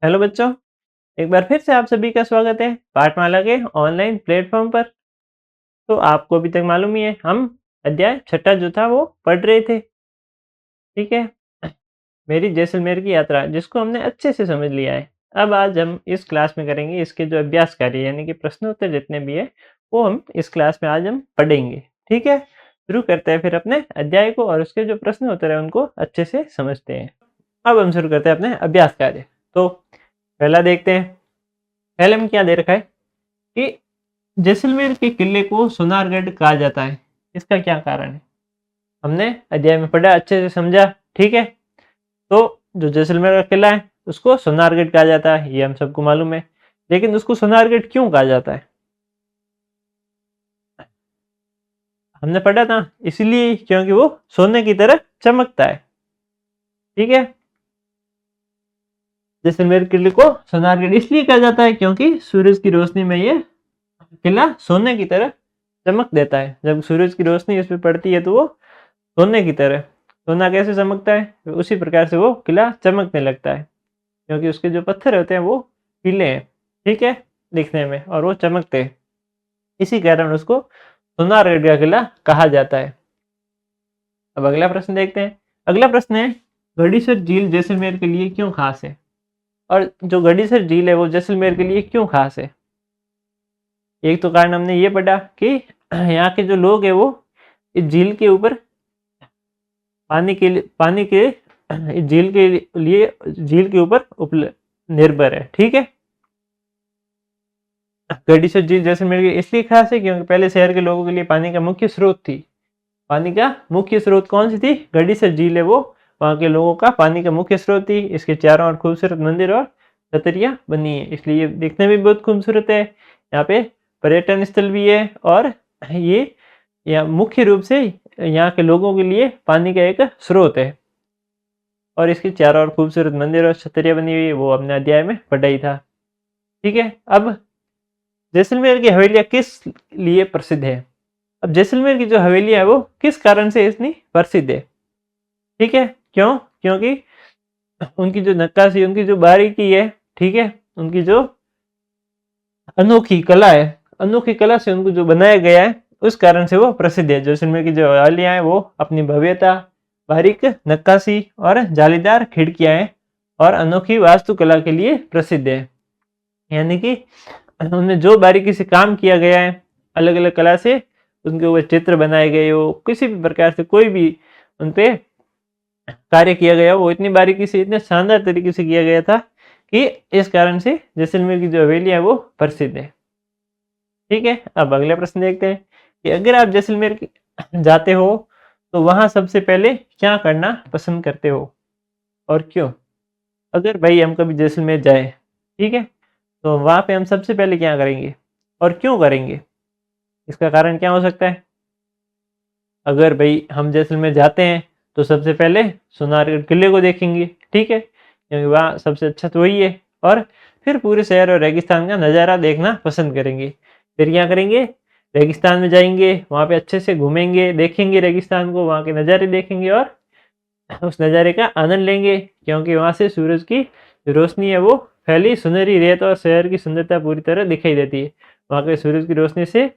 Hello बच्चों, एक बार फिर से आप सभी का स्वागत है पाठमाला के ऑनलाइन प्लेटफॉर्म पर। तो आपको अभी तक मालूम ही है, हम अध्याय छठा जो था वो पढ़ रहे थे। ठीक है। मेरी जैसलमेर की यात्रा जिसको हमने अच्छे से समझ लिया है। अब आज हम इस क्लास में करेंगे इसके जो अभ्यास कार्य यानी कि प्रश्न उत्तर जितने भी है वो हम इस क्लास में आज हम पढ़ेंगे। ठीक है। शुरू करते हैं फिर अपने अध्याय को और उसके जो प्रश्न उत्तर है उनको अच्छे से समझते हैं। अब हम शुरू करते हैं अपने अभ्यास कार्य। तो पहला देखते हैं। पहले में क्या दे रखा है कि जैसलमेर के किले को सोनारगढ़ कहा जाता है। इसका क्या कारण है? हमने अध्याय में पढ़ा, अच्छे से समझा। ठीक है। तो जो जैसलमेर का किला है उसको सोनारगढ़ कहा जाता है, ये हम सबको मालूम है। लेकिन उसको सोनारगढ़ क्यों कहा जाता है? हमने पढ़ा था, इसलिए क्योंकि वो सोने की तरह चमकता है। ठीक है। जैसलमेर किले को सोनारगढ़ इसलिए कहा जाता है क्योंकि सूरज की रोशनी में ये किला सोने की तरह चमक देता है। जब सूरज की रोशनी इस पे पड़ती है तो वो सोने की तरह, सोना कैसे चमकता है उसी प्रकार से वो किला चमकने लगता है, क्योंकि उसके जो पत्थर होते हैं वो पीले हैं। ठीक है, दिखने में, और वो चमकते हैं। इसी कारण उसको सोनारगढ़ का किला कहा जाता है। अब अगला प्रश्न देखते हैं। अगला प्रश्न है, गड़ीसर झील जैसलमेर के लिए क्यों खास है? और जो गड़ीसर झील है वो जैसलमेर के लिए क्यों खास है? एक तो कारण हमने ये पढ़ा कि यहाँ के जो लोग हैं वो इस झील के ऊपर पानी के इस झील के लिए झील के ऊपर निर्भर है। ठीक है। गड़ीसर झील जैसलमेर की इसलिए खास है क्योंकि पहले शहर के लोगों के लिए पानी का मुख्य स्रोत थी। पानी का मुख्य स्रोत कौन सी थी? गड़ीसर झील है वो वहाँ के लोगों का पानी का मुख्य स्रोत थी। इसके चारों ओर खूबसूरत मंदिर और छतरियाँ बनी है, इसलिए ये दिखने में बहुत खूबसूरत है। यहाँ पे पर्यटन स्थल भी है और ये यहाँ मुख्य रूप से यहाँ के लोगों के लिए पानी का एक स्रोत है। और इसके चारों ओर खूबसूरत मंदिर और छतरियाँ बनी हुई है, वो हमने अध्याय में पढ़ा ही था। ठीक है। अब जैसलमेर की हवेलियाँ किस लिए प्रसिद्ध है? अब जैसलमेर की जो हवेलियाँ है वो किस कारण से इतनी प्रसिद्ध है? ठीक है। क्यों? क्योंकि उनकी जो नक्काशी, उनकी जो बारीकी है, ठीक है, उनकी जो अनोखी कला है, अनोखी कला से उनको जो बनाया गया है उस कारण से वो प्रसिद्ध है। जैसलमेर की जो हवेलियाँ हैं वो अपनी भव्यता, बारीक नक्काशी और जालीदार खिड़कियां हैं और अनोखी वास्तुकला के लिए प्रसिद्ध है। यानी कि उनमें जो बारीकी से काम किया गया है, अलग अलग कला से उनके ऊपर चित्र बनाए गए हो, किसी भी प्रकार से कोई भी उन पे कार्य किया गया, वो इतनी बारीकी से, इतने शानदार तरीके से किया गया था कि इस कारण से जैसलमेर की जो हवेली है वो प्रसिद्ध है। ठीक है। अब अगला प्रश्न देखते हैं कि अगर आप जैसलमेर जाते हो तो वहां सबसे पहले क्या करना पसंद करते हो और क्यों? अगर भाई हम कभी जैसलमेर जाए, ठीक है, तो वहां पे हम सबसे पहले क्या करेंगे और क्यों करेंगे? इसका कारण क्या हो सकता है? अगर भाई हम जैसलमेर जाते हैं तो सबसे पहले सोनारगढ़ किले को देखेंगे। ठीक है, क्योंकि वहाँ सबसे अच्छा तो वही है। और फिर पूरे शहर और रेगिस्तान का नज़ारा देखना पसंद करेंगे। फिर क्या करेंगे? रेगिस्तान में जाएंगे, वहाँ पे अच्छे से घूमेंगे, देखेंगे रेगिस्तान को, वहाँ के नज़ारे देखेंगे और उस नज़ारे का आनंद लेंगे, क्योंकि वहाँ से सूरज की रोशनी है वो फैली सुनहरी रेत और शहर की सुंदरता पूरी तरह दिखाई देती है। वहाँ के सूरज की रोशनी से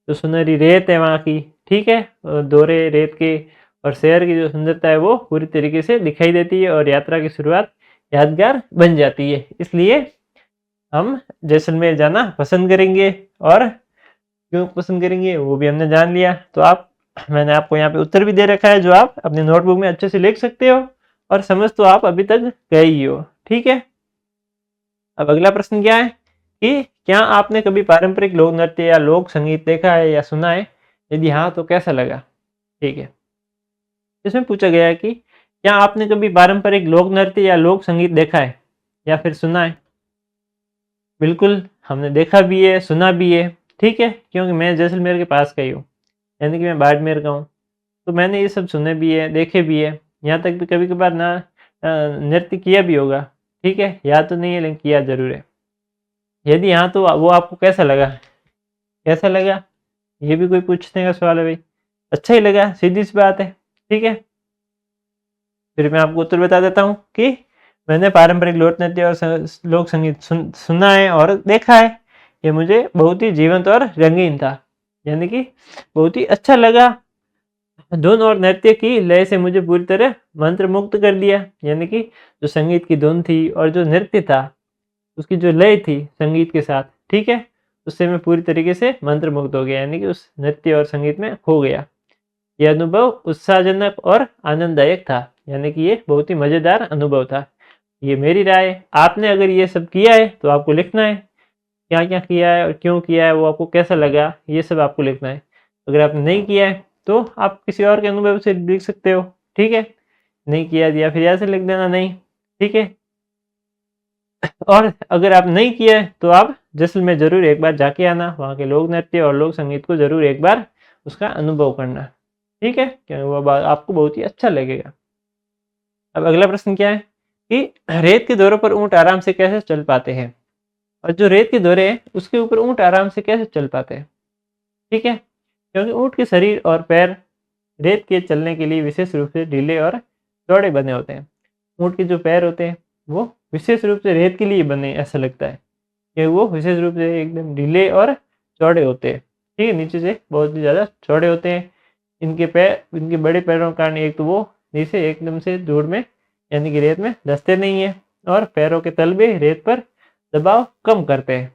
जो सुनहरी रेत है वहाँ की, ठीक है, दोहरे रेत के, और शहर की जो सुंदरता है वो पूरी तरीके से दिखाई देती है और यात्रा की शुरुआत यादगार बन जाती है। इसलिए हम जैसलमेर जाना पसंद करेंगे। और क्यों पसंद करेंगे वो भी हमने जान लिया। तो आप, मैंने आपको यहाँ पे उत्तर भी दे रखा है जो आप अपने नोटबुक में अच्छे से लिख सकते हो, और समझ तो आप अभी तक गए ही हो। ठीक है। अब अगला प्रश्न क्या है कि क्या आपने कभी पारंपरिक लोक नृत्य या लोक संगीत देखा है या सुना है? यदि हाँ तो कैसा लगा? ठीक है। इसमें पूछा गया है कि क्या आपने कभी पारंपरिक लोक नृत्य या लोक संगीत देखा है या फिर सुना है? बिल्कुल, हमने देखा भी है, सुना भी है। ठीक है, क्योंकि मैं जैसलमेर के पास का ही हूँ, यानी कि मैं बाड़मेर का हूँ। तो मैंने ये सब सुने भी है, देखे भी है। यहाँ तक भी कभी कभार ना नृत्य किया भी होगा। ठीक है, याद तो नहीं है लेकिन किया जरूर है। यदि हाँ तो वो आपको कैसा लगा? कैसा लगा, ये भी कोई पूछने का सवाल है भाई। अच्छा ही लगा, सीधी सी बात है। ठीक है, फिर मैं आपको उत्तर बता देता हूँ कि मैंने पारंपरिक लोक नृत्य और लोक संगीत सुना है और देखा है। ये मुझे बहुत ही जीवंत और रंगीन था, यानी कि बहुत ही अच्छा लगा। धुन और नृत्य की लय से मुझे पूरी तरह मंत्रमुग्ध कर दिया, यानी कि जो संगीत की धुन थी और जो नृत्य था उसकी जो लय थी संगीत के साथ, ठीक है, उससे मैं पूरी तरीके से मंत्रमुग्ध हो गया, यानी कि उस नृत्य और संगीत में खो गया। यह अनुभव उत्साहजनक और आनंददायक था, यानी कि ये बहुत ही मज़ेदार अनुभव था। ये मेरी राय है। आपने अगर ये सब किया है तो आपको लिखना है, क्या-क्या किया है और क्यों किया है, वो आपको कैसा लगा, ये सब आपको लिखना है। अगर आपने नहीं किया है तो आप किसी और के अनुभव से लिख सकते हो, ठीक है? नहीं किया या फिर ऐसे लिख देना नहीं, ठीक है? और अगर आप नहीं किया है तो आप जैसलमेर ज़रूर एक बार जाके आना, वहाँ के लोक नृत्य और लोक संगीत को ज़रूर एक बार उसका अनुभव करना, ठीक है? क्योंकि वो आपको बहुत ही अच्छा लगेगा। अब अगला प्रश्न क्या है कि रेत के दौरों पर ऊँट आराम से कैसे चल पाते हैं? और जो रेत के दौरे हैं उसके ऊपर ऊँट आराम से कैसे चल पाते हैं? ठीक है? क्योंकि ऊँट के शरीर और पैर रेत के चलने के लिए विशेष रूप से ढीले और चौड़े बने होते हैं। ऊँट के जो पैर होते हैं वो विशेष रूप से रेत के लिए बने, ऐसा लगता है कि वो विशेष रूप से एकदम ढीले और चौड़े होते हैं, ठीक है? नीचे से बहुत ही ज़्यादा चौड़े होते हैं। इनके बड़े पैरों के कारण एक तो वो नीचे एकदम से धूड़ में यानी कि रेत में धंसते नहीं है और पैरों के तलवे रेत पर दबाव कम करते हैं।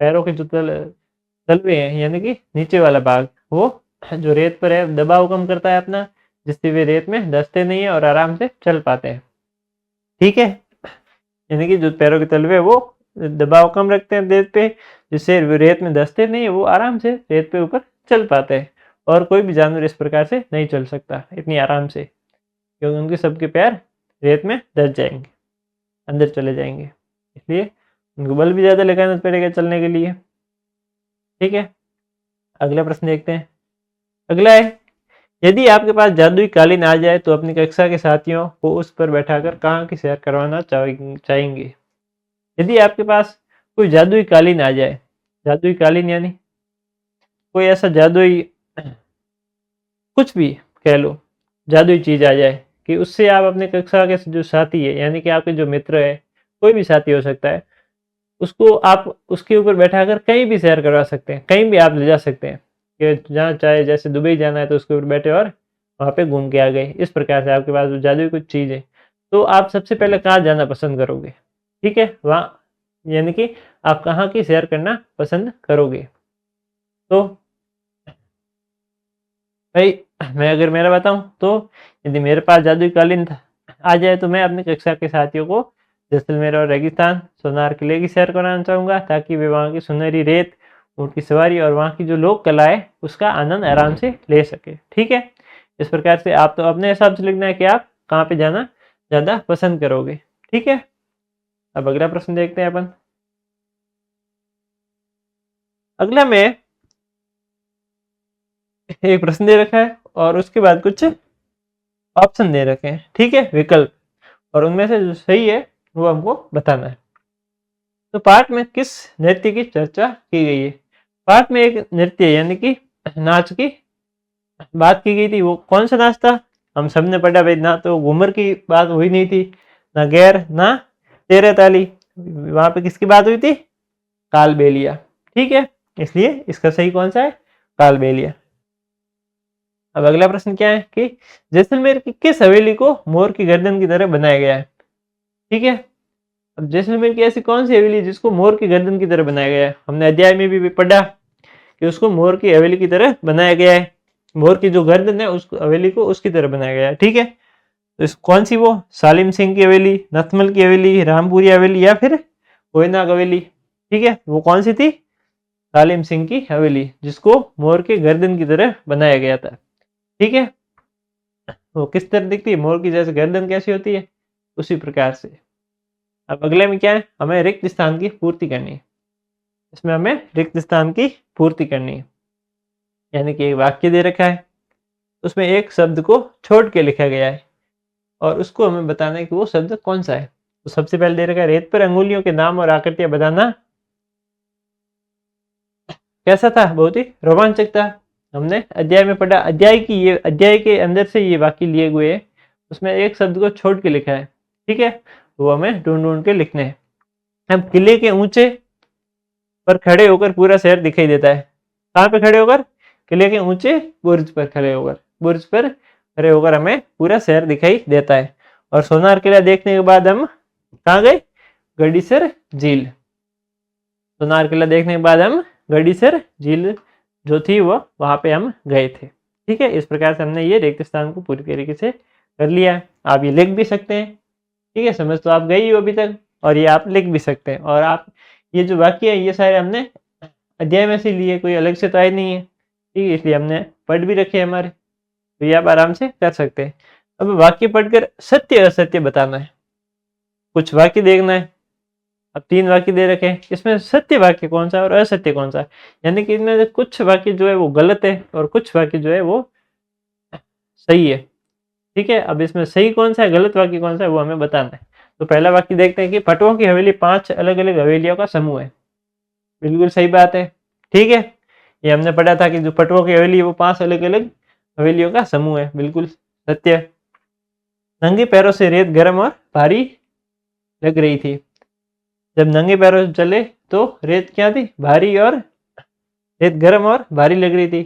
पैरों के जो तलवे हैं यानी कि नीचे वाला भाग, वो जो रेत पर है दबाव कम करता है अपना, जिससे वे रेत में धंसते नहीं है और आराम से चल पाते हैं, ठीक है? यानी कि जो पैरों के तलवे वो दबाव कम रखते हैं रेत पे, जिससे वे रेत में धंसते नहीं है, वो आराम से रेत पे ऊपर चल पाते हैं। और कोई भी जानवर इस प्रकार से नहीं चल सकता इतनी आराम से, क्योंकि उनके सबके पैर रेत में धंस जाएंगे, अंदर चले जाएंगे, इसलिए उनको बल भी ज़्यादा लगाना पड़ेगा चलने के लिए, ठीक है? अगला प्रश्न देखते हैं। अगला है, यदि आपके पास जादुई कालीन आ जाए तो अपनी कक्षा के साथियों को उस पर बैठाकर कहाँ की सैर करवाना चाहेंगे? यदि आपके पास कोई जादुई कालीन आ जाए, जादुई कालीन यानी कोई ऐसा जादुई कुछ भी कह लो, जादुई चीज़ आ जाए कि उससे आप अपने कक्षा के जो साथी है यानी कि आपके जो मित्र है, कोई भी साथी हो सकता है, उसको आप उसके ऊपर बैठाकर कहीं भी सैर करवा सकते हैं, कहीं भी आप ले जा सकते हैं कि जहाँ चाहे, जैसे दुबई जाना है तो उसके ऊपर बैठे और वहाँ पे घूम के आ गए। इस प्रकार से आपके पास वो जादुई कुछ चीज़ है, तो आप सबसे पहले कहाँ जाना पसंद करोगे? ठीक है, वहाँ यानी कि आप कहाँ की सैर करना पसंद करोगे? तो भाई मैं अगर मेरा बताऊँ तो यदि मेरे पास जादुई कालीन आ जाए तो मैं अपनी कक्षा के साथियों को जैसलमेर और रेगिस्तान, सोनार किले की सैर कराना चाहूँगा, ताकि वे वहाँ की सुनहरी रेत, ऊँट की सवारी और वहाँ की जो लोक कला है उसका आनंद आराम से ले सके, ठीक है? इस प्रकार से आप तो अपने हिसाब से लिखना है कि आप कहाँ पे जाना ज़्यादा पसंद करोगे, ठीक है? अब अगला प्रश्न देखते हैं अपन। अगला में एक प्रश्न दे रखा है और उसके बाद कुछ ऑप्शन दे रखे हैं, ठीक है, विकल्प, और उनमें से जो सही है वो हमको बताना है। तो पाठ में किस नृत्य की चर्चा की गई है? पाठ में एक नृत्य यानी कि नाच की बात की गई थी। वो कौन सा नाच था? हम सब ने पढ़ा भाई, ना तो घूमर की बात हुई नहीं थी, ना गैर, ना तेरे ताली। वहां पे किसकी बात हुई थी? कालबेलिया, ठीक है, इसलिए इसका सही कौन सा है? कालबेलिया। अब अगला प्रश्न क्या है कि जैसलमेर की किस हवेली को मोर की गर्दन की तरह बनाया गया है? ठीक है, अब जैसलमेर की ऐसी कौन सी हवेली है जिसको मोर की गर्दन की तरह बनाया गया है? हमने अध्याय में भी पढ़ा कि उसको मोर की हवेली की तरह बनाया गया है। मोर की जो गर्दन है उस हवेली को उसकी तरह बनाया गया है, ठीक है? तो इस कौन सी, वो सालिम सिंह की हवेली, नथमल की हवेली, रामपुरी हवेली या फिर कोयना हवेली? ठीक है, वो कौन सी थी? सालिम सिंह की हवेली, जिसको मोर के गर्दन की तरह बनाया गया था, ठीक है? वो किस तरह दिखती है? मोर की जैसे गर्दन कैसी होती है, उसी प्रकार से। अब अगले में क्या है? हमें रिक्त स्थान की पूर्ति करनी है। इसमें हमें रिक्त स्थान की पूर्ति करनी है, यानी कि एक वाक्य दे रखा है, उसमें एक शब्द को छोड़ के लिखा गया है और उसको हमें बताना है कि वो शब्द कौन सा है। तो सबसे पहले दे रखा है, रेत पर अंगुलियों के नाम और आकृतियां बताना। कैसा था? बहुत ही रोमांचक था। हमने अध्याय में पढ़ा, अध्याय के अंदर से ये वाक्य लिए हुए हैं, उसमें एक शब्द को छोड़ के लिखा है, ठीक है? वो हमें ढूंढ ढूंढ के लिखने हैं। अब किले के ऊंचे पर खड़े होकर पूरा शहर दिखाई देता है। कहाँ पे खड़े होकर? किले के ऊंचे बुर्ज पर खड़े होकर, बुर्ज पर खड़े होकर हमें पूरा शहर दिखाई देता है। और सोनार किला देखने के बाद हम कहाँ गए? गड़ीसर झील। सोनार किला देखने के बाद हम गड़ीसर झील जो थी वो वहां पे हम गए थे। ठीक है, इस प्रकार से हमने ये रेगिस्तान को पूरी तरीके से कर लिया है। आप ये लिख भी सकते हैं। ठीक है, समझ तो आप गए ही हो अभी तक, और ये आप लिख भी सकते हैं। और आप ये जो वाक्य है ये सारे हमने अध्याय में से लिए, कोई अलग से तो आए नहीं है। ठीक है, इसलिए हमने पढ़ भी रखे हमारे, तो ये आप आराम से कर सकते हैं। अब वाक्य पढ़कर सत्य असत्य बताना है। कुछ वाक्य देखना है। अब 3 वाक्य दे रखे हैं, इसमें सत्य वाक्य कौन सा है और असत्य कौन सा है, यानी कि इनमें कुछ वाक्य जो है वो गलत है और कुछ वाक्य जो है वो सही है। ठीक है, अब इसमें सही कौन सा है, गलत वाक्य कौन सा है, वो हमें बताना है। तो पहला वाक्य देखते हैं कि पटुओं की हवेली 5 अलग अलग हवेलियों का समूह है। बिल्कुल सही बात है। ठीक है, ये हमने पढ़ा था कि जो पटुओं की हवेली है वो 5 अलग अलग हवेलियों का समूह है। बिल्कुल सत्य। नंगे पैरों से रेत गर्म और भारी लग रही थी। जब नंगे पैरों से चले तो रेत क्या थी? भारी, और रेत गर्म और भारी लग रही थी।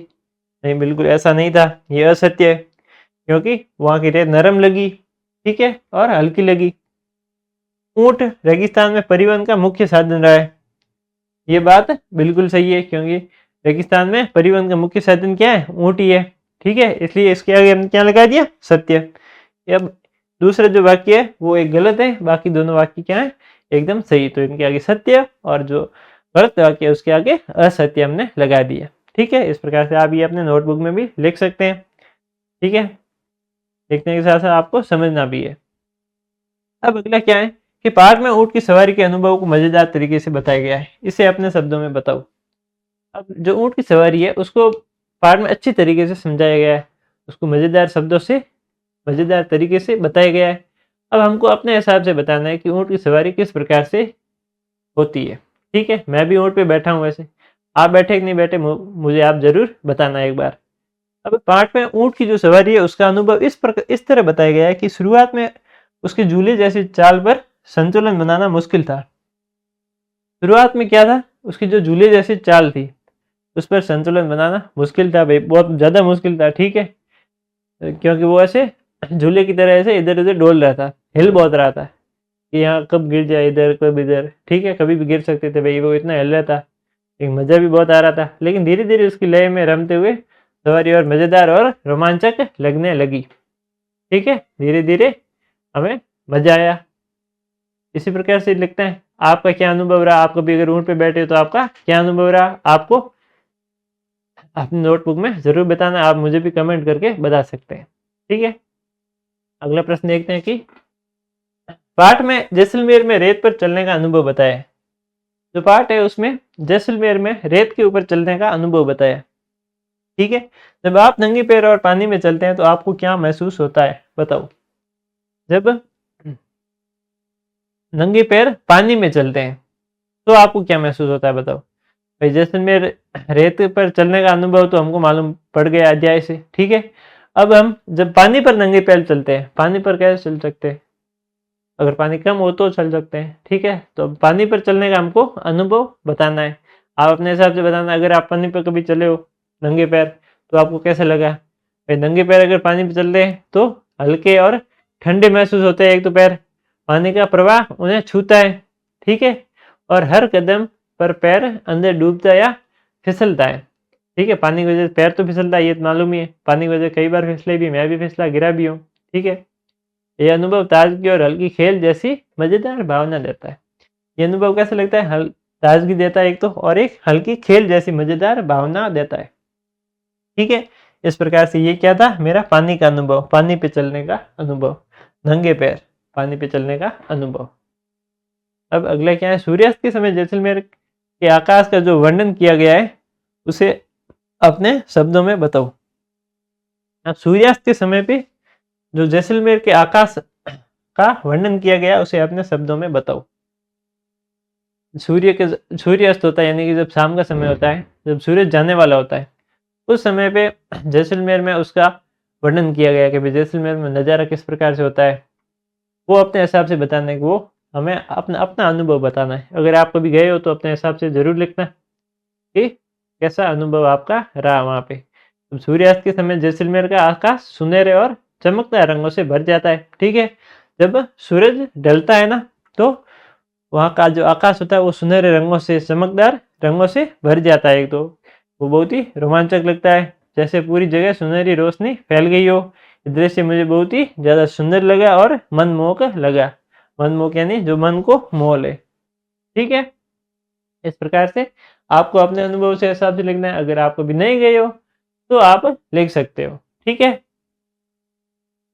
नहीं, बिल्कुल ऐसा नहीं था, ये असत्य है, क्योंकि वहां की रेत नरम लगी। ठीक है, और हल्की लगी। ऊंट रेगिस्तान में परिवहन का मुख्य साधन रहा है। ये बात बिल्कुल सही है, क्योंकि रेगिस्तान में परिवहन का मुख्य साधन क्या है? ऊंट ही है। ठीक है, इसलिए इसके आगे हमने क्या लगा दिया? सत्य। अब दूसरा जो वाक्य है वो एक गलत है, बाकी दोनों वाक्य क्या है? एकदम सही। तो इनके आगे सत्य, और जो गलत वाक्य है उसके आगे असत्य हमने लगा दिया। ठीक है, इस प्रकार से आप ये अपने नोटबुक में भी लिख सकते हैं। ठीक है, लिखने के साथ साथ आपको समझना भी है। अब अगला क्या है कि पार्क में ऊंट की सवारी के अनुभव को मजेदार तरीके से बताया गया है। इसे अपने शब्दों में बताओ। अब जो ऊंट की सवारी है उसको पार्क में अच्छी तरीके से समझाया गया है, उसको मजेदार शब्दों से, मजेदार तरीके से बताया गया है। अब हमको अपने हिसाब से बताना है कि ऊंट की सवारी किस प्रकार से होती है। ठीक है, मैं भी ऊंट पे बैठा हूँ, वैसे आप बैठे कि नहीं बैठे मुझे आप जरूर बताना एक बार। अब पार्ट में ऊंट की जो सवारी है उसका अनुभव इस तरह बताया गया है कि शुरुआत में उसके झूले जैसी चाल पर संतुलन बनाना मुश्किल था। शुरुआत में क्या था? उसकी जो झूले जैसी चाल थी उस पर संतुलन बनाना मुश्किल था भाई, बहुत ज्यादा मुश्किल था। ठीक है, क्योंकि वो ऐसे झूले की तरह ऐसे इधर उधर डोल रहा था, हिल बहुत रहा था कि यहाँ कब गिर जाए, इधर कब इधर। ठीक है, कभी भी गिर सकते थे भाई, वो इतना हिल रहा था। एक मजा भी बहुत आ रहा था, लेकिन धीरे धीरे उसकी लय में रमते हुए सवारी और मजेदार और रोमांचक लगने लगी। ठीक है, धीरे धीरे हमें मजा आया। इसी प्रकार से लिखते हैं, आपका क्या अनुभव रहा? आप कभी अगर ऊंट पे बैठे हो तो आपका क्या अनुभव रहा? आपको अपनी नोटबुक में जरूर बताना, आप मुझे भी कमेंट करके बता सकते हैं। ठीक है, अगला प्रश्न देखते हैं कि पाठ में जैसलमेर में रेत पर चलने का अनुभव बताया। जो पाठ है उसमें जैसलमेर में रेत के ऊपर चलने का अनुभव बताया। ठीक है, जब आप नंगे पैर और पानी में चलते हैं तो आपको क्या महसूस होता है? बताओ। जब नंगे पैर पानी में चलते हैं तो आपको क्या महसूस होता है? बताओ भाई। जैसलमेर रेत पर चलने का अनुभव तो हमको मालूम पड़ गया अध्याय से। ठीक है, अब हम जब पानी पर नंगे पैर चलते हैं, पानी पर कैसे चल सकते हैं? अगर पानी कम हो तो चल सकते हैं। ठीक है, तो पानी पर चलने का हमको अनुभव बताना है। आप अपने हिसाब से बताना, अगर आप पानी पर कभी चले हो नंगे पैर तो आपको कैसा लगा भाई? नंगे पैर अगर पानी पर चल रहे हैं तो हल्के और ठंडे महसूस होते हैं। एक तो पैर, पानी का प्रवाह उन्हें छूता है। ठीक है, और हर कदम पर पैर अंदर डूबता या फिसलता है। ठीक है, पानी की वजह से पैर तो फिसलता है, ये तो मालूम ही है। पानी की वजह से कई बार फिसले भी, मैं भी फिसला, गिरा भी हूँ। ठीक है, ये अनुभव ताजगी और हल्की खेल जैसी मजेदार भावना देता है। ये अनुभव कैसा लगता है? ताजगी देता है एक तो, और एक हल्की खेल जैसी मजेदार भावना देता है। ठीक है, इस प्रकार से ये क्या था? मेरा पानी का अनुभव, पानी पे चलने का अनुभव, नंगे पैर पानी पे चलने का अनुभव। अब अगला क्या है? सूर्यास्त के समय जैसलमेर के आकाश का जो वर्णन किया गया है उसे अपने शब्दों में बताओ। अब सूर्यास्त के समय पे जो जैसलमेर के आकाश का वर्णन किया गया उसे अपने शब्दों में बताओ। सूर्यास्त होता है, यानी कि जब शाम का समय होता है, जब सूरज जाने वाला होता है, उस समय पे जैसलमेर में उसका वर्णन किया गया कि जैसलमेर में नज़ारा किस प्रकार से होता है। वो अपने हिसाब से बताना है कि वो हमें अपना अपना अनुभव बताना है। अगर आप कभी गए हो तो अपने हिसाब से ज़रूर लिखना कि कैसा अनुभव आपका रहा वहाँ पे। तो सूर्यास्त के समय जैसलमेर का आकाश सुनहरे और चमकदार रंगों से भर जाता है, ठीक है? जब सूरज ढलता है ना, तो वहाँ का जो आकाश होता है वो सुनहरे रंगों से, चमकदार रंगों से भर जाता है। एक तो वो बहुत ही रोमांचक लगता है, जैसे पूरी जगह सुनहरी रोशनी फैल गई हो। ये दृश्य मुझे बहुत ही ज़्यादा सुंदर लगा और मनमोहक लगा। मनमोहक यानी जो मन को मोह ले, ठीक है? इस प्रकार से आपको अपने अनुभव से हिसाब से लिखना है। अगर आप कभी नहीं गए हो तो आप लिख सकते हो, ठीक है?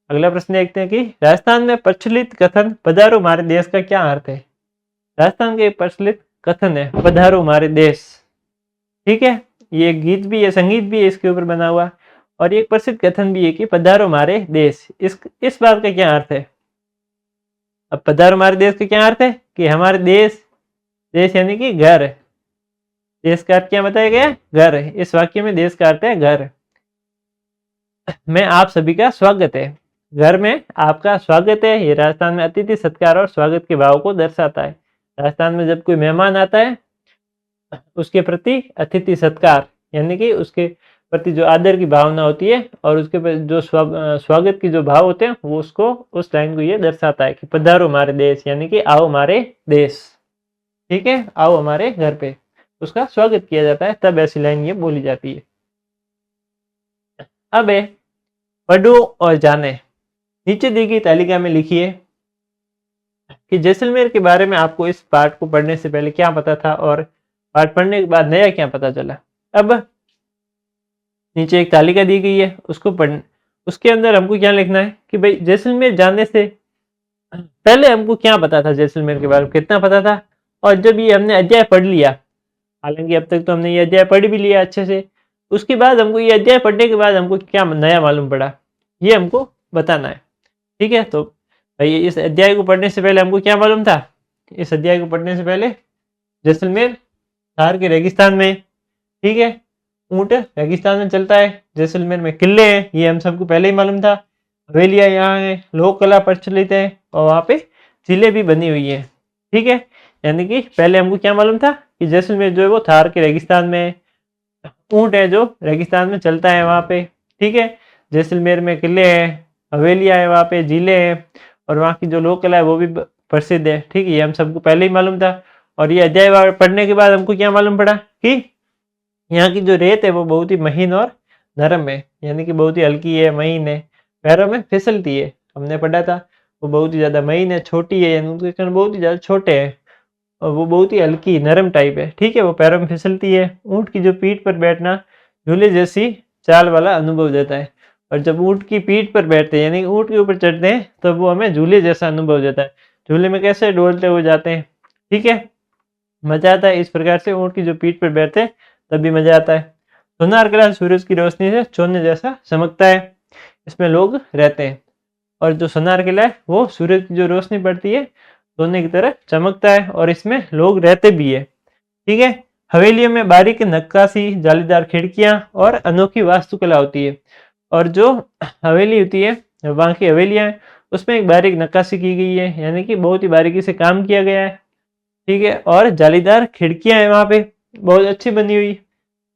अगला प्रश्न देखते हैं कि राजस्थान में प्रचलित कथन पधारो हमारे देश का क्या अर्थ है? राजस्थान का एक प्रचलित कथन है पधारो हमारे देश, ठीक है? ये एक गीत भी है, संगीत भी है इसके ऊपर बना हुआ, और एक प्रसिद्ध कथन भी है कि पधारो हमारे देश। इस बात का क्या अर्थ है? अब पधारो हमारे देश का क्या अर्थ है कि हमारे देश, देश यानी कि घर। देश का अर्थ क्या बताया गया? घर। इस वाक्य में देश का अर्थ है घर। में आप सभी का स्वागत है। घर में आपका स्वागत है, ये राजस्थान में अतिथि सत्कार और स्वागत के भाव को दर्शाता है। राजस्थान में जब कोई मेहमान आता है उसके प्रति अतिथि सत्कार यानी कि उसके प्रति जो आदर की भावना होती है और उसके प्रति जो स्वागत की जो भाव होते हैं वो उसको, उस लाइन को ये दर्शाता है कि पधारो हमारे देश, यानी कि आओ हमारे देश, ठीक है? आओ हमारे घर पे, उसका स्वागत किया जाता है, तब ऐसी लाइन ये बोली जाती है। अब है पढ़ो और जाने। नीचे दी गई तालिका में लिखिए कि जैसलमेर के बारे में आपको इस पाठ को पढ़ने से पहले क्या पता था और पाठ पढ़ने के बाद नया क्या पता चला। अब नीचे एक तालिका दी गई है, उसको पढ़, उसके अंदर हमको क्या लिखना है कि भाई जैसलमेर जाने से पहले हमको क्या पता था, जैसलमेर के बारे में कितना पता था, और जब ये हमने अध्याय पढ़ लिया, हालांकि अब तक तो हमने ये अध्याय पढ़ भी लिया अच्छे से, उसके बाद हमको ये अध्याय पढ़ने के बाद हमको क्या नया मालूम पड़ा, ये हमको बताना है, ठीक है? तो भाई इस अध्याय को पढ़ने से पहले हमको क्या मालूम था? इस अध्याय को पढ़ने से पहले जैसलमेर थार के रेगिस्तान में, ठीक है? ऊंट रेगिस्तान में चलता है, जैसलमेर में किले हैं, ये हम सबको पहले ही मालूम था। हवेलियाँ यहाँ है, लोक कला प्रचलित है और वहाँ पे झीलें भी बनी हुई है, ठीक है? यानी कि पहले हमको क्या मालूम था कि जैसलमेर जो है वो थार के रेगिस्तान में है, ऊंट है जो रेगिस्तान में चलता है वहाँ पे, ठीक है? जैसलमेर में किले हैं, हवेलियाँ है, वहाँ पे झीलें हैं और वहाँ की जो लोक कला है वो भी प्रसिद्ध है, ठीक है? ये हम सबको पहले ही मालूम था। और ये अध्याय पढ़ने के बाद हमको क्या मालूम पड़ा कि यहाँ की जो रेत है वो बहुत ही महीन और नरम है, यानी कि बहुत ही हल्की है, महीन है, पैरों में फिसलती है। हमने पढ़ा था वो बहुत ही ज़्यादा महीन है, छोटी है, यानी उनके कण बहुत ही ज़्यादा छोटे हैं और वो बहुत ही हल्की नरम टाइप है, ठीक है? वो पैरों में फिसलती है। ऊँट की जो पीठ पर बैठना झूले जैसी चाल वाला अनुभव देता है, और जब ऊँट की पीठ पर बैठते हैं यानी ऊँट के ऊपर चढ़ते हैं तब वो हमें झूले जैसा अनुभव देता है। झूले में कैसे डोलते हुए जाते हैं, ठीक है? मजा आता है। इस प्रकार से ऊँट की जो पीठ पर बैठते हैं तब भी मजा आता है। सोनार किला सूरज की रोशनी से सोने जैसा चमकता है, इसमें लोग रहते हैं, और जो सोनार किला है वो सूरज की जो रोशनी पड़ती है सोने की तरह चमकता है और इसमें लोग रहते भी है, ठीक है? हवेलियों में बारीक नक्काशी, जालीदार खिड़कियां और अनोखी वास्तुकला होती है, और जो हवेली होती है, वहाँ की हवेलियां हैं, उसमें एक बारीक नक्काशी की गई है, यानी कि बहुत ही बारीकी से काम किया गया है, ठीक है? और जालीदार खिड़कियां हैं वहाँ पे, बहुत अच्छी बनी हुई,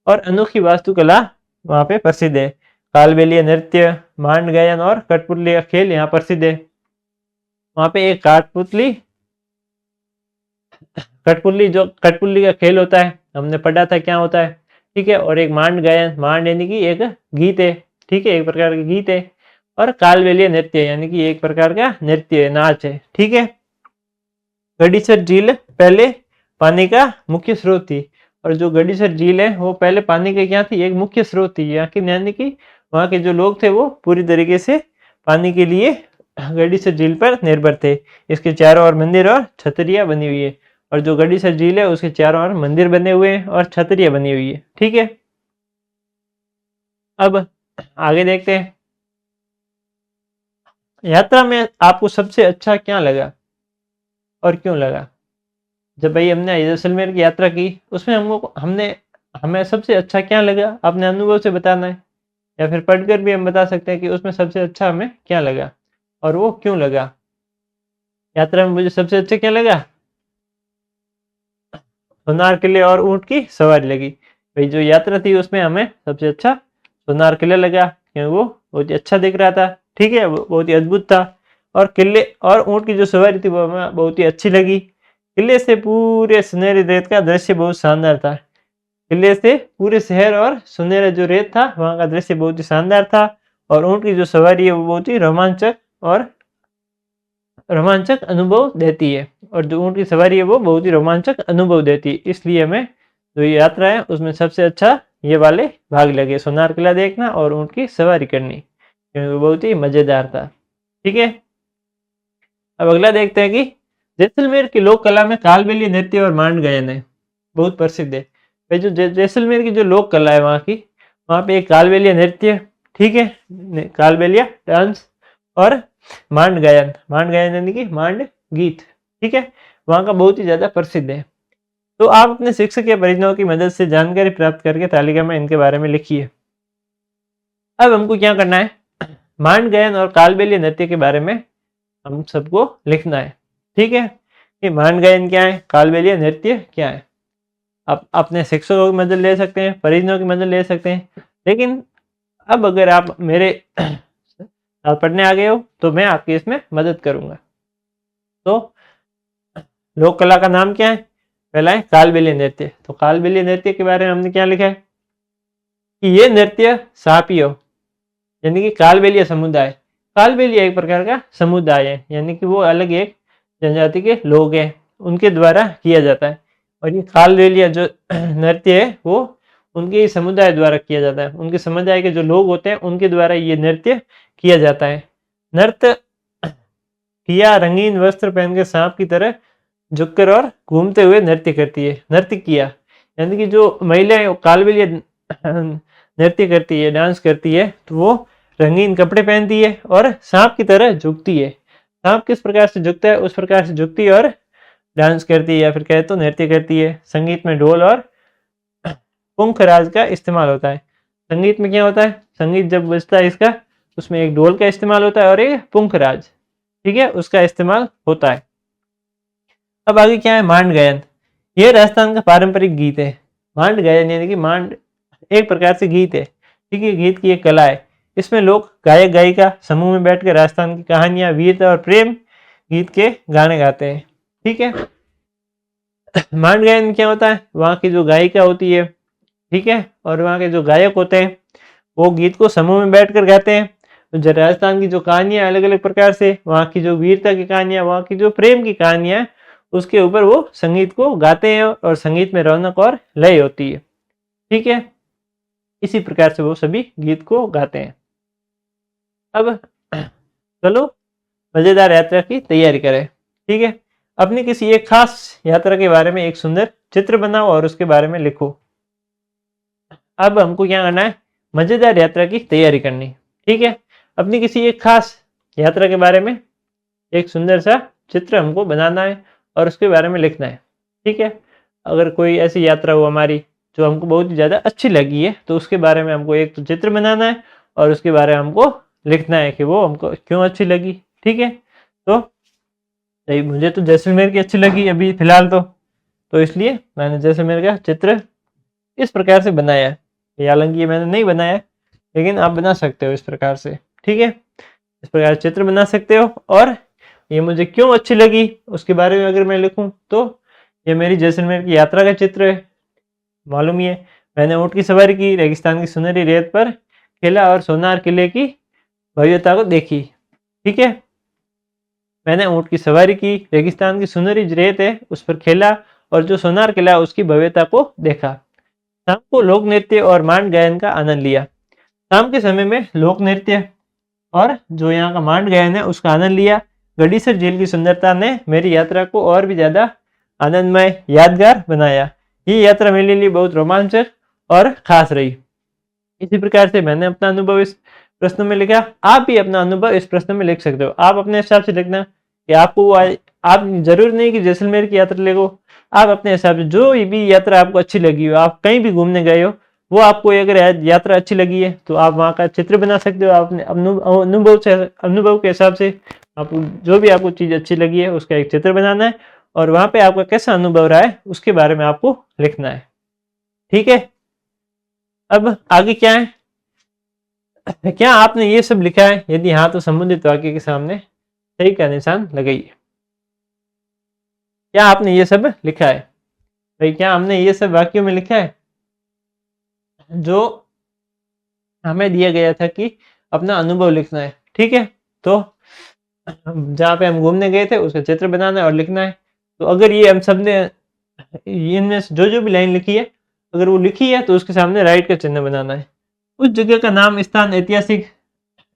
और अनोखी वास्तुकला वहाँ पे प्रसिद्ध है। कालबेलिया नृत्य, मांड गायन और कठपुतली का खेल यहाँ प्रसिद्ध है। वहाँ पे एक कठपुतली का खेल होता है, हमने पढ़ा था क्या होता है, ठीक है? और एक मांड गायन, मांड यानी कि एक गीत है, ठीक है? एक प्रकार का गीत है, और कालबेलिया नृत्य यानी कि एक प्रकार का नृत्य है, नाच है, ठीक है? गडीसर झील पहले पानी का मुख्य स्रोत थी, और जो गडीसर झील है वो पहले पानी का क्या थी, एक मुख्य स्रोत थी यहाँ की, यानी कि वहाँ के जो लोग थे वो पूरी तरीके से पानी के लिए गडीसर झील पर निर्भर थे। इसके चारों ओर मंदिर और छतरियाँ बनी हुई है, और जो गडीसर झील है उसके चारों ओर मंदिर बने हुए हैं और छतरियाँ बनी हुई है, ठीक है? अब आगे देखते हैं, यात्रा में आपको सबसे अच्छा क्या लगा और क्यों लगा? जब भाई हमने जैसलमेर की यात्रा की उसमें हमें सबसे अच्छा क्या लगा, अपने अनुभव से बताना है, या फिर पढ़कर भी हम बता सकते हैं कि उसमें सबसे अच्छा हमें क्या लगा और वो क्यों लगा। यात्रा में मुझे सबसे अच्छा क्या लगा? सोनार किले और ऊंट की सवारी लगी। भाई जो यात्रा थी उसमें हमें सबसे अच्छा सोनार किला लगा, क्योंकि वो बहुत ही अच्छा दिख रहा था। ठीक है, वो बहुत ही अद्भुत था। और किले और ऊंट की जो सवारी थी वो हमें बहुत ही अच्छी लगी। किले से पूरे सुनहरी रेत का दृश्य बहुत शानदार था। किले से पूरे शहर और सुनहरा जो रेत था वहां का दृश्य बहुत ही शानदार था। और ऊंट की जो सवारी है वो बहुत ही रोमांचक अनुभव देती है। और जो ऊंट की सवारी है वो बहुत ही रोमांचक अनुभव देती है। इसलिए हमें जो ये यात्रा है उसमें सबसे अच्छा ये वाले भाग लगे, सोनार किला देखना और ऊंट की सवारी करनी, क्योंकि वो बहुत ही मजेदार था। ठीक है, अब अगला देखते हैं कि जैसलमेर की लोक कला में कालबेलिया नृत्य और मांड गायन है, बहुत प्रसिद्ध है। भाई जो जैसलमेर की जो लोक कला है वहाँ की, वहाँ पे एक कालबेलिया नृत्य, ठीक है, कालबेलिया डांस और मांड गायन यानी कि मांड गीत, ठीक है, वहाँ का बहुत ही ज्यादा प्रसिद्ध है। तो आप अपने शिक्षक या परिजनों की मदद से जानकारी प्राप्त करके तालिका में इनके बारे में लिखिए। अब हमको क्या करना है, मांड गायन और कालबेलिया नृत्य के बारे में हम सबको लिखना है। ठीक है, कि मांड गायन क्या है, कालबेलिया नृत्य क्या है। आप अपने शिक्षकों की मदद ले सकते हैं, परिजनों की मदद ले सकते हैं, लेकिन अब अगर आप मेरे साथ पढ़ने आ गए हो तो मैं आपकी इसमें मदद करूंगा। तो लोक कला का नाम क्या है, पहला है कालबेलिया नृत्य। तो कालबेलिया नृत्य के बारे में हमने क्या लिखा है कि ये नृत्य सापियों यानी कि कालबेलिया समुदाय, कालबेलिया एक प्रकार का समुदाय है, यानी कि वो अलग एक जनजाति के लोग हैं, उनके द्वारा किया जाता है। और ये कालबेलिया जो नृत्य है वो उनके समुदाय द्वारा किया जाता है, उनके समुदाय के जो लोग होते हैं उनके द्वारा ये नृत्य किया जाता है। नृत्य किया रंगीन वस्त्र पहन के सांप की तरह झुककर और घूमते हुए नृत्य करती है। नृत्य किया यानी कि जो महिलाएं कालबेलिया नृत्य करती है, डांस करती है, तो वो रंगीन कपड़े पहनती है और सांप की तरह झुकती है। सांप किस प्रकार से झुकता है उस प्रकार से झुकती है और डांस करती है, या फिर कहे तो नृत्य करती है। संगीत में ढोल और पुंखराज का इस्तेमाल होता है। संगीत में क्या होता है, संगीत जब बजता है इसका, उसमें एक ढोल का इस्तेमाल होता है और एक पुंखराज, ठीक है, उसका इस्तेमाल होता है। अब आगे क्या है, मांड गायन। यह राजस्थान का पारंपरिक गीत है। मांड गायन यानी कि मांड एक प्रकार से गीत है, ठीक है, गीत की एक कला है। इसमें लोग गायक गायिका समूह में बैठकर राजस्थान की कहानियां, वीरता और प्रेम गीत के गाने गाते हैं। ठीक है, मांड गायन में क्या होता है, वहाँ की जो गायिका होती है, ठीक है, और वहाँ के जो गायक होते हैं वो गीत को समूह में बैठकर गाते हैं। तो राजस्थान की जो कहानियां अलग अलग प्रकार से, वहाँ की जो वीरता की कहानियां, वहाँ की जो प्रेम की कहानियां, उसके ऊपर वो संगीत को गाते हैं और संगीत में रौनक और लय होती है। ठीक है, इसी प्रकार से वो सभी गीत को गाते हैं। अब चलो मजेदार यात्रा की तैयारी करें। ठीक है, अपनी किसी एक खास यात्रा के बारे में एक सुंदर चित्र बनाओ और उसके बारे में लिखो। अब हमको क्या करना है, मजेदार यात्रा की तैयारी करनी। ठीक है, अपनी किसी एक खास यात्रा के बारे में एक सुंदर सा चित्र हमको बनाना है और उसके बारे में लिखना है। ठीक है, अगर कोई ऐसी यात्रा हो हमारी जो हमको बहुत ही ज़्यादा अच्छी लगी है तो उसके बारे में हमको एक तो चित्र बनाना है और उसके बारे में हमको लिखना है कि वो हमको क्यों अच्छी लगी। ठीक है, तो मुझे तो जैसलमेर की अच्छी लगी अभी फिलहाल तो इसलिए मैंने जैसलमेर का चित्र इस प्रकार से बनाया है। हालांकि ये मैंने नहीं बनाया है, लेकिन आप बना सकते हो इस प्रकार से। ठीक है, इस प्रकार चित्र बना सकते हो। और ये मुझे क्यों अच्छी लगी उसके बारे में अगर मैं लिखूं तो ये मेरी जैसलमेर की यात्रा का चित्र है। मालूम ही है, मैंने ऊँट की सवारी की, रेगिस्तान की सुनहरी रेत पर खेला और सोनार किले की भव्यता को देखी। ठीक है, मैंने ऊँट की सवारी की, रेगिस्तान की सुनहरी रेत है उस पर खेला और जो सोनार किला है उसकी भव्यता को देखा। शाम को लोक नृत्य और मांड गायन का आनंद लिया। शाम के समय में लोक नृत्य और जो यहाँ का मांड गायन है उसका आनंद लिया। गढ़ीसर झील की सुंदरता ने मेरी यात्रा को और भी ज्यादा आनंदमय, यादगार बनाया। ये यात्रा मेरे लिए बहुत रोमांचक और खास रही। इसी प्रकार से मैंने अपना अनुभव इस प्रश्न में लिखा। आप भी अपना अनुभव इस प्रश्न में लिख सकते हो। आप अपने हिसाब से लिखना कि आपको आप जरूर नहीं कि जैसलमेर की यात्रा लिखो, आप अपने हिसाब से जो भी यात्रा आपको अच्छी लगी हो, आप कहीं भी घूमने गए हो, वो आपको अगर यात्रा अच्छी लगी है तो आप वहाँ का चित्र बना सकते हो। आप अपने अनुभव के हिसाब से आप जो भी आपको चीज़ अच्छी लगी है उसका एक चित्र बनाना है और वहाँ पे आपका कैसा अनुभव रहा है उसके बारे में आपको लिखना है। ठीक है, अब आगे क्या है, क्या आपने ये सब लिखा है? यदि हाँ तो संबंधित वाक्य के सामने सही का निशान लगाइए। क्या आपने ये सब लिखा है? भाई क्या हमने ये सब वाक्यों में लिखा है? जो हमें दिया गया था कि अपना अनुभव लिखना है। ठीक है, तो जहाँ पे हम घूमने गए थे उसका चित्र बनाना है और लिखना है। तो अगर ये हम सब ने इनमें से जो जो भी लाइन लिखी है अगर वो लिखी है तो उसके सामने राइट का चिन्ह बनाना है। उस जगह का नाम, स्थान,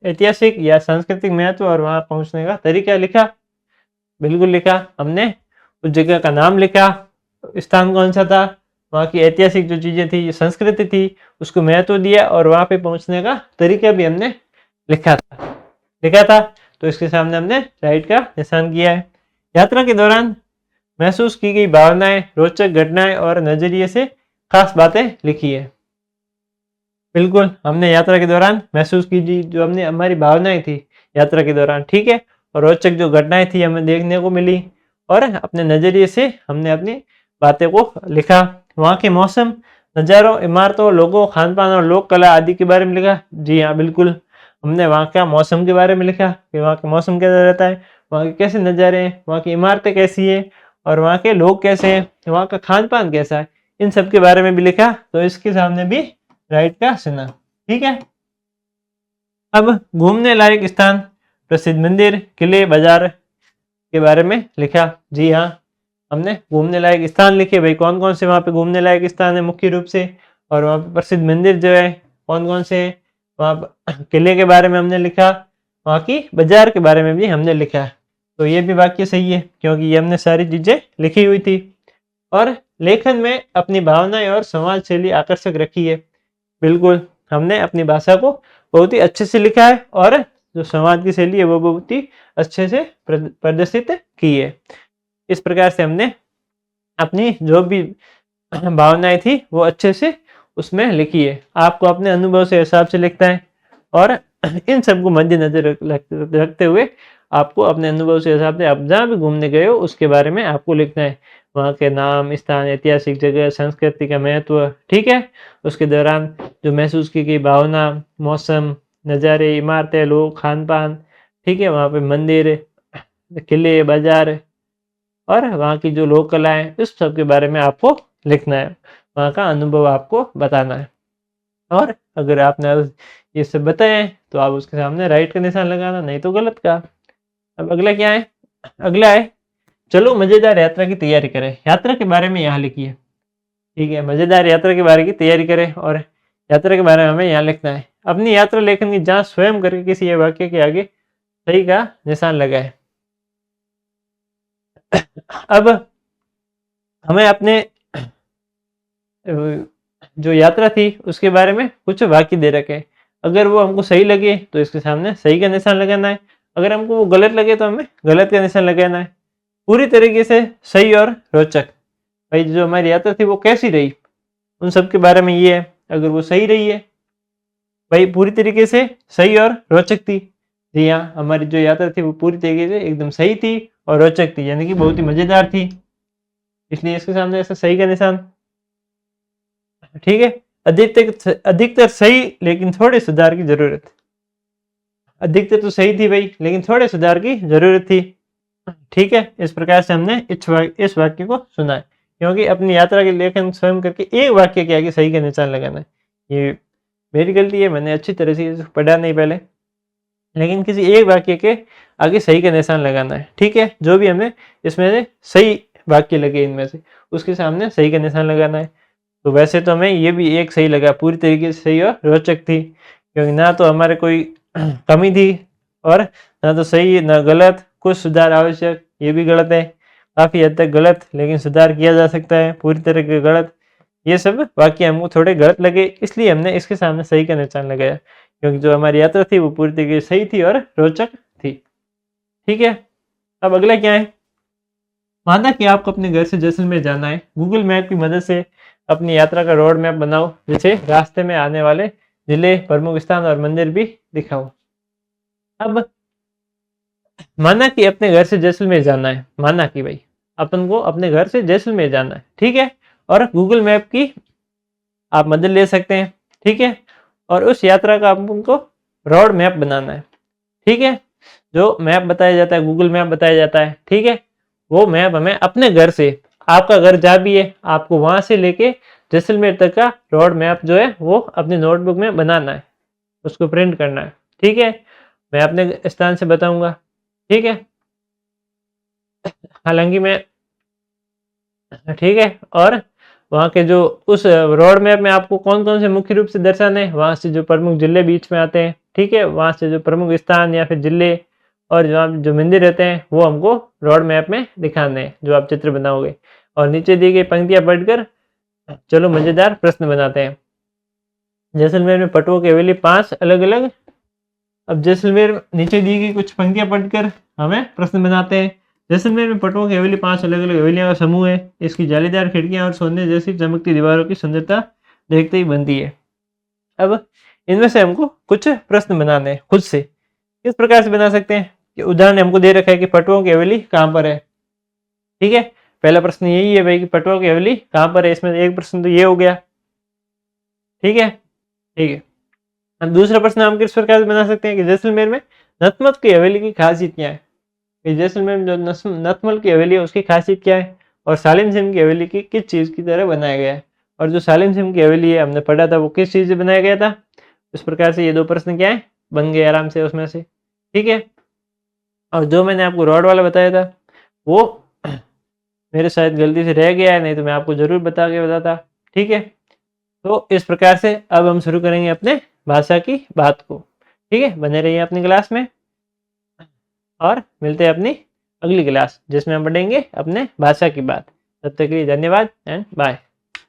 ऐतिहासिक या सांस्कृतिक महत्व और वहां पहुंचने का तरीका लिखा। बिल्कुल लिखा हमने। उस जगह का नाम लिखा, स्थान कौन सा था, वहाँ की ऐतिहासिक जो चीजें थी, संस्कृति थी, उसको महत्व दिया और वहां पे पहुंचने का तरीका भी हमने लिखा था। तो इसके सामने हमने राइट का निशान किया है। यात्रा के दौरान महसूस की गई भावनाएं, रोचक घटनाएं और नजरिए से खास बातें लिखी है। बिल्कुल हमने यात्रा के दौरान महसूस की जो हमने हमारी भावनाएं थी यात्रा के दौरान, ठीक है, और रोचक जो घटनाएं थी हमें देखने को मिली और अपने नजरिए से हमने अपनी बातें को लिखा। वहाँ के मौसम, नज़ारों, इमारतों, लोगों, खान पान और लोक कला आदि के बारे में लिखा। जी हाँ बिल्कुल, हमने वहाँ का मौसम के बारे में लिखा कि वहाँ का मौसम कैसा रहता है, वहाँ के कैसे नज़ारे हैं, वहाँ की इमारतें कैसी है और वहाँ के लोग कैसे हैं, वहाँ का खान पान कैसा है, इन सब के बारे में भी लिखा। तो इसके सामने भी राइट का चिन्ह। ठीक है, अब घूमने लायक स्थान, प्रसिद्ध मंदिर, किले, बाजार के बारे में लिखा। जी हाँ, हमने घूमने लायक स्थान लिखे। भाई कौन कौन से वहाँ पे घूमने लायक स्थान है मुख्य रूप से, और वहाँ पे प्रसिद्ध मंदिर जो है कौन कौन से है, वहाँ किले के बारे में हमने लिखा, वहाँ की बाजार के बारे में भी हमने लिखा। तो ये भी वाक्य सही है क्योंकि ये हमने सारी चीजें लिखी हुई थी। और लेखन में अपनी भावनाएं और समाज शैली आकर्षक रखी है। बिल्कुल, हमने अपनी भाषा को बहुत ही अच्छे से लिखा है और जो समाज की शैली है वो बहुत ही अच्छे से प्रदर्शित की है। इस प्रकार से हमने अपनी जो भी भावनाएं थी वो अच्छे से उसमें लिखी है। आपको अपने अनुभव से हिसाब से लिखना है और इन सबको मद्देनजर रखते हुए आपको अपने अनुभव से हिसाब से आप जहाँ भी घूमने गए हो उसके बारे में आपको लिखना है। वहाँ के नाम, स्थान, ऐतिहासिक जगह, संस्कृति का महत्व, ठीक है, उसके दौरान जो महसूस की गई भावना, मौसम, नज़ारे, इमारतें, लोग, खान पान, ठीक है, वहाँ पे मंदिर, किले, बाजार और वहाँ की जो लोक कला है इस सब के बारे में आपको लिखना है। वहाँ का अनुभव आपको बताना है। और अगर आपने ये सब बताया है तो आप उसके सामने राइट का निशान लगाना, नहीं तो गलत का। अब अगला क्या है? अगला है चलो मजेदार यात्रा की तैयारी करें। यात्रा के बारे में यहाँ लिखिए। ठीक है, मजेदार यात्रा के बारे की तैयारी करें और यात्रा के बारे में हमें यहाँ लिखना है। अपनी यात्रा लेखन की जांच स्वयं करके किसी वाक्य के आगे सही का निशान लगाए। अब हमें अपने जो यात्रा थी उसके बारे में कुछ वाक्य दे रखे। अगर वो हमको सही लगे तो इसके सामने सही का निशान लगाना है, अगर हमको वो गलत लगे तो हमें गलत का निशान लगाना है। पूरी तरीके से सही और रोचक, भाई जो हमारी यात्रा थी वो कैसी रही उन सब के बारे में ये है। अगर वो सही रही है, भाई पूरी तरीके से सही और रोचक थी। जी हाँ, हमारी जो यात्रा थी वो पूरी तरीके से एकदम सही थी और रोचक थी, यानी कि बहुत ही मजेदार थी, इसलिए इसके सामने ऐसा सही का निशान। ठीक है, अधिकतर सही लेकिन थोड़े सुधार की जरूरत। अधिकतर तो सही थी भाई लेकिन थोड़े सुधार की जरूरत थी। ठीक है, इस प्रकार से हमने इस वाक्य को सुना है, क्योंकि अपनी यात्रा के लेखन स्वयं करके एक वाक्य के आगे सही का निशान लगाना है। ये मेरी गलती है, मैंने अच्छी तरह से पढ़ा नहीं पहले, लेकिन किसी एक वाक्य के आगे सही का निशान लगाना है। ठीक है, जो भी हमें इसमें से सही वाक्य लगे इनमें से उसके सामने सही का निशान लगाना है। तो वैसे तो हमें ये भी एक सही लगा, पूरी तरीके से सही और रोचक थी, क्योंकि ना तो हमारे कोई कमी थी और ना तो सही ना गलत, कुछ सुधार आवश्यक, ये भी गलत है, काफ़ी हद तक गलत, लेकिन सुधार किया जा सकता है, पूरी तरह के गलत। ये सब वाक्य हमको थोड़े गलत लगे, इसलिए हमने इसके सामने सही का निशान लगाया, क्योंकि जो हमारी यात्रा थी वो पूरी तरीके से सही थी और रोचक थी। ठीक है, अब अगला क्या है? माना कि आपको अपने घर से जैसलमेर जाना है। गूगल मैप की मदद से अपनी यात्रा का रोड मैप बनाओ, जिसे रास्ते में आने वाले जिले, प्रमुख स्थान और मंदिर भी दिखाओ। अब माना कि अपने घर से जैसलमेर जाना है, माना कि भाई अपन को अपने घर से जैसलमेर जाना है, ठीक है, और गूगल मैप की आप मदद ले सकते हैं, ठीक है, और उस यात्रा का आपको रोड मैप बनाना है, ठीक है, जो मैप बताया जाता है, गूगल मैप बताया जाता है, ठीक है, वो मैप हमें अपने घर से, आपका घर जहाँ भी है आपको वहां से लेके जैसलमेर तक का रोड मैप जो है वो अपनी नोटबुक में बनाना है, उसको प्रिंट करना है, ठीक है, मैं अपने स्थान से बताऊंगा, ठीक है, हालांकि मैं, ठीक है, और वहाँ के जो उस रोड मैप में आपको कौन कौन से मुख्य रूप से दर्शाने हैं, वहाँ से जो प्रमुख जिले बीच में आते हैं, ठीक है, वहाँ से जो प्रमुख स्थान या फिर जिले और जो मंदिर रहते हैं वो हमको रोड मैप में दिखाने हैं, जो आप चित्र बनाओगे, और नीचे दी गई पंक्तियां पढ़कर चलो मजेदार प्रश्न बनाते हैं। जैसलमेर में पटुओं की हवेली 5 अलग अलग, अब जैसलमेर नीचे दी गई कुछ पंक्तियां पढ़कर हमें प्रश्न बनाते हैं। जैसलमेर में पटुओं की हवेली 5 अलग अलग हवेलियों का समूह है, इसकी जालीदार खिड़कियां और सोने जैसी चमकती दीवारों की सुंदरता देखते ही बनती है। अब इनमें से हमको कुछ प्रश्न बनाने हैं खुद से, किस प्रकार से बना सकते हैं कि उदाहरण हमको दे रखा है कि पटुओं की हवेली कहाँ पर है, ठीक है, पहला प्रश्न यही है भाई कि पटुओं की हवेली कहाँ पर है, इसमें एक प्रश्न तो ये हो गया, ठीक है, ठीक है। अब दूसरा प्रश्न हम किस प्रकार से बना सकते हैं कि जैसलमेर में नतमत की हवेली की खासियत क्या है, कि जैसलमेर में जो नतमल की हवेली है उसकी खासियत क्या है, और सालिम सिंह की हवेली की किस चीज की तरह बनाया गया है, और जो सालिम सिंह की हवेली है हमने पढ़ा था वो किस चीज से बनाया गया था। इस प्रकार से ये दो प्रश्न क्या है बन गए आराम से उसमें से, ठीक है। और जो मैंने आपको रॉड वाला बताया था वो मेरे शायद गलती से रह गया है, नहीं तो मैं आपको जरूर बता के बताता, ठीक है। तो इस प्रकार से अब हम शुरू करेंगे अपने भाषा की बात को, ठीक है, बने रहिए अपनी क्लास में और मिलते हैं अपनी अगली क्लास जिसमें हम पढ़ेंगे अपने भाषा की बात। तब तक के लिए धन्यवाद एंड बाय।